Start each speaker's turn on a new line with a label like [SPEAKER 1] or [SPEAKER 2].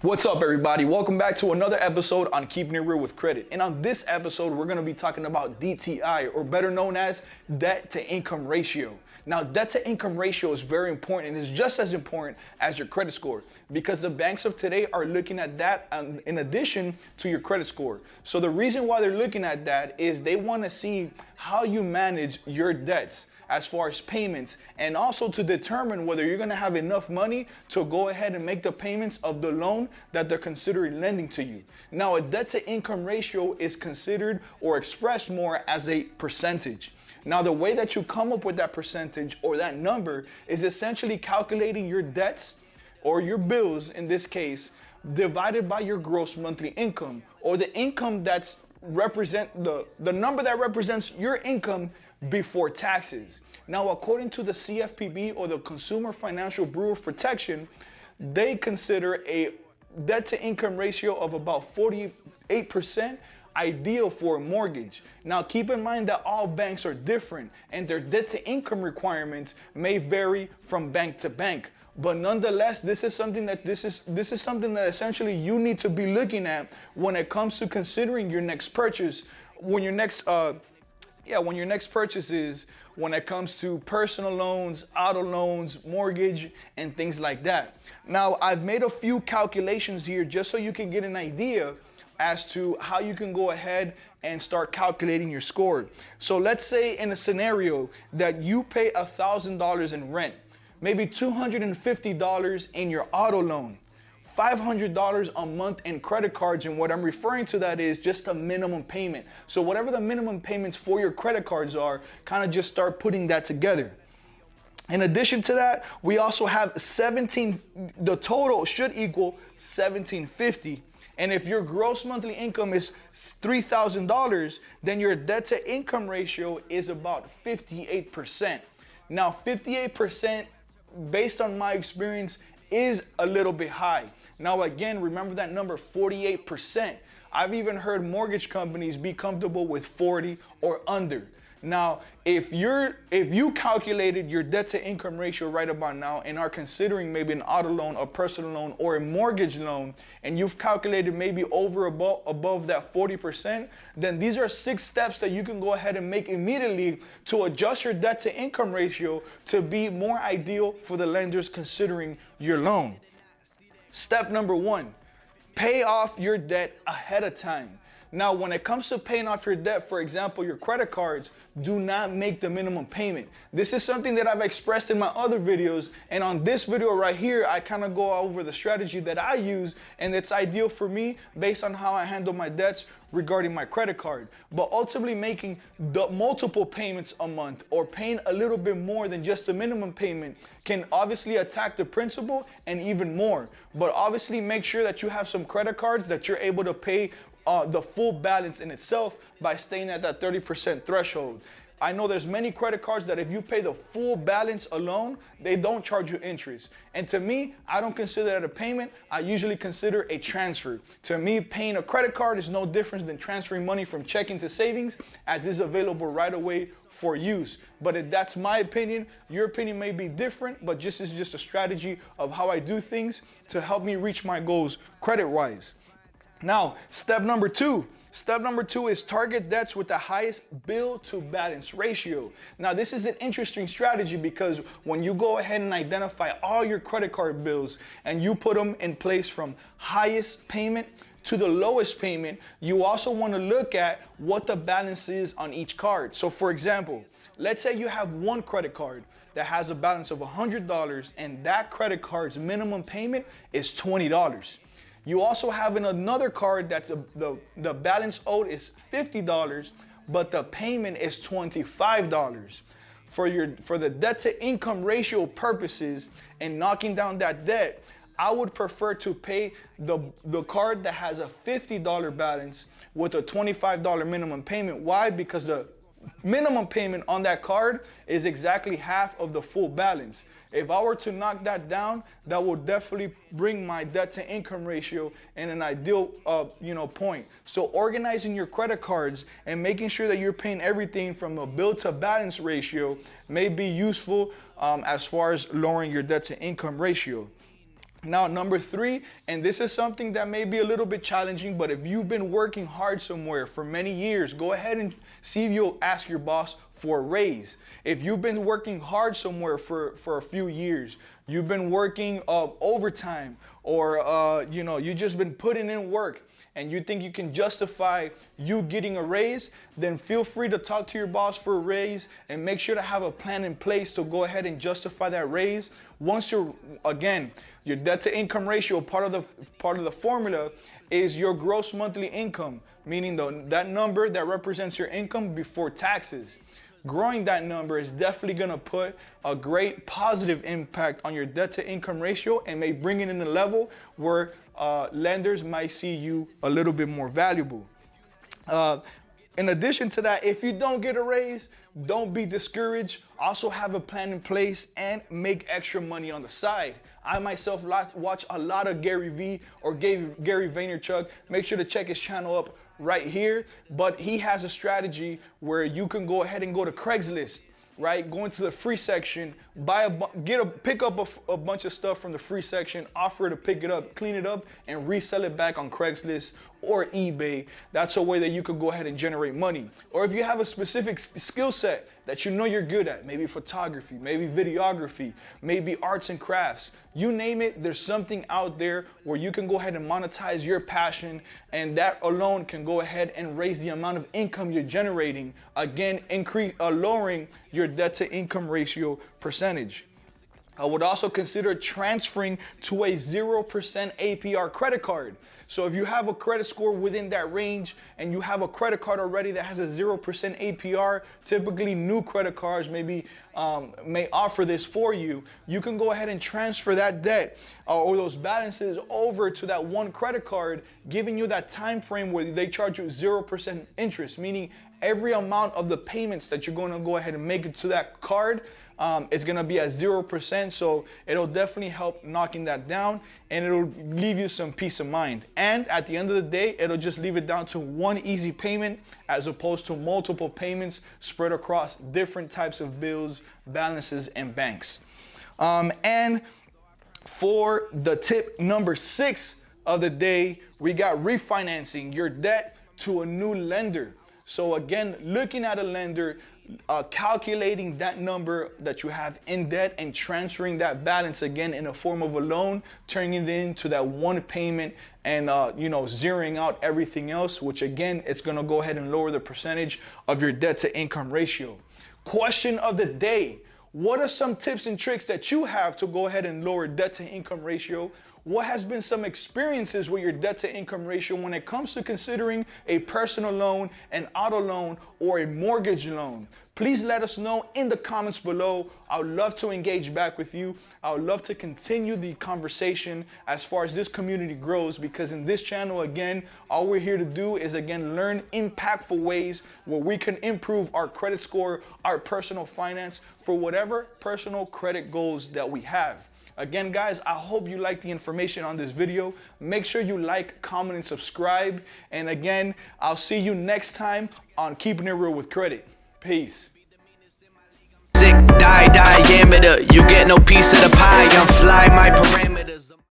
[SPEAKER 1] What's up, everybody? Welcome back to another episode on Keeping It Real with Credit. And on this episode, we're going to be talking about DTI, or better known as debt to income ratio. Now, debt to income ratio is very important, and it's just as important as your credit score, because the banks of today are looking at that in addition to your credit score. So the reason why they're looking at that is they want to see how you manage your debts as far as payments, and also to determine whether you're going to have enough money to go ahead and make the payments of the loan that they're considering lending to you. Now, a debt to income ratio is considered or expressed more as a percentage. Now, the way that you come up with that percentage or that number is essentially calculating your debts or your bills, in this case, divided by your gross monthly income, or the income that's the number that represents your income before taxes. Now, according to the CFPB, or the Consumer Financial Bureau of Protection, they consider a debt to income ratio of about 48% ideal for a mortgage. Now, keep in mind that all banks are different and their debt to income requirements may vary from bank to bank. But nonetheless, this is something that essentially you need to be looking at when it comes to considering your next purchase, when your next purchase is, when it comes to personal loans, auto loans, mortgage, and things like that. Now, I've made a few calculations here just so you can get an idea as to how you can go ahead and start calculating your score. So let's say in a scenario that you pay $1,000 in rent, maybe $250 in your auto loan, $500 a month in credit cards, and what I'm referring to that is just a minimum payment. So whatever the minimum payments for your credit cards are, kind of just start putting that together. In addition to that, we also have the total should equal $1,750. And if your gross monthly income is $3,000, then your debt to income ratio is about 58%. Now, 58%, based on my experience, is a little bit high. Now, again, remember that number, 48%. I've even heard mortgage companies be comfortable with 40 or under. Now, if you calculated your debt to income ratio right about now and are considering maybe an auto loan, a personal loan, or a mortgage loan, and you've calculated maybe above that 40%, then these are 6 steps that you can go ahead and make immediately to adjust your debt to income ratio to be more ideal for the lenders considering your loan. Step number 1, pay off your debt ahead of time. Now, when it comes to paying off your debt, for example, your credit cards, do not make the minimum payment. This is something that I've expressed in my other videos, and on this video right here, I kind of go over the strategy that I use, and it's ideal for me based on how I handle my debts regarding my credit card. But ultimately, making the multiple payments a month or paying a little bit more than just the minimum payment can obviously attack the principal and even more. But obviously, make sure that you have some credit cards that you're able to pay the full balance in itself by staying at that 30% threshold. I know there's many credit cards that if you pay the full balance alone, they don't charge you interest. And to me, I don't consider that a payment. I usually consider a transfer. To me, paying a credit card is no different than transferring money from checking to savings, as is available right away for use. But that's my opinion. Your opinion may be different, but this is just a strategy of how I do things to help me reach my goals credit-wise. Now, step number 2 is target debts with the highest bill to balance ratio. Now, this is an interesting strategy because when you go ahead and identify all your credit card bills and you put them in place from highest payment to the lowest payment, you also want to look at what the balance is on each card. So for example, let's say you have one credit card that has a balance of $100 and that credit card's minimum payment is $20. You also have another card that's the balance owed is $50, but the payment is $25. For the debt to income ratio purposes and knocking down that debt, I would prefer to pay the card that has a $50 balance with a $25 minimum payment. Why? Because the minimum payment on that card is exactly half of the full balance. If I were to knock that down, that would definitely bring my debt to income ratio in an ideal point. So organizing your credit cards and making sure that you're paying everything from a bill to balance ratio may be useful as far as lowering your debt to income ratio. Now, number three, and this is something that may be a little bit challenging, but if you've been working hard somewhere for many years, go ahead and see if you'll ask your boss for a raise. If you've been working hard somewhere for a few years, you've been working overtime, or you just been putting in work, and you think you can justify you getting a raise, then feel free to talk to your boss for a raise, and make sure to have a plan in place to go ahead and justify that raise. Once your debt to income ratio, part of the formula is your gross monthly income, meaning that number that represents your income before taxes. Growing that number is definitely going to put a great positive impact on your debt to income ratio, and may bring it in a level where lenders might see you a little bit more valuable. In addition to that, if you don't get a raise, don't be discouraged. Also have a plan in place and make extra money on the side. I myself watch a lot of Gary Vee or Gary Vaynerchuk. Make sure to check his channel up right here. But he has a strategy where you can go ahead and go to Craigslist, right? Go into the free section, pick up a bunch of stuff from the free section, offer to pick it up, clean it up, and resell it back on Craigslist or eBay. That's a way that you could go ahead and generate money. Or if you have a specific skill set that you know you're good at, maybe photography, maybe videography, maybe arts and crafts, you name it, there's something out there where you can go ahead and monetize your passion, and that alone can go ahead and raise the amount of income you're generating. Again, lowering your debt to income ratio percentage. I would also consider transferring to a 0% APR credit card. So if you have a credit score within that range and you have a credit card already that has a 0% APR, typically new credit cards may offer this for you. You can go ahead and transfer that debt or those balances over to that one credit card, giving you that time frame where they charge you 0% interest, meaning every amount of the payments that you're going to go ahead and make it to that card is going to be at 0%. So it'll definitely help knocking that down, and it'll leave you some peace of mind. And at the end of the day, it'll just leave it down to one easy payment as opposed to multiple payments spread across different types of bills, balances, and banks. And for the tip number 6 of the day, we got refinancing your debt to a new lender. So again, looking at a lender, calculating that number that you have in debt and transferring that balance again in a form of a loan, turning it into that one payment, and zeroing out everything else, which again, it's going to go ahead and lower the percentage of your debt to income ratio. Question of the day: what are some tips and tricks that you have to go ahead and lower debt to income ratio? What has been some experiences with your debt to income ratio when it comes to considering a personal loan, an auto loan, or a mortgage loan? Please let us know in the comments below. I would love to engage back with you. I would love to continue the conversation as far as this community grows, because in this channel, again, all we're here to do is, again, learn impactful ways where we can improve our credit score, our personal finance for whatever personal credit goals that we have. Again, guys, I hope you liked the information on this video. Make sure you like, comment, and subscribe. And again, I'll see you next time on Keeping It Real with Credit. Peace.
[SPEAKER 2] Sick, diameter. You get no piece of the pie. I'm fly, my parameters.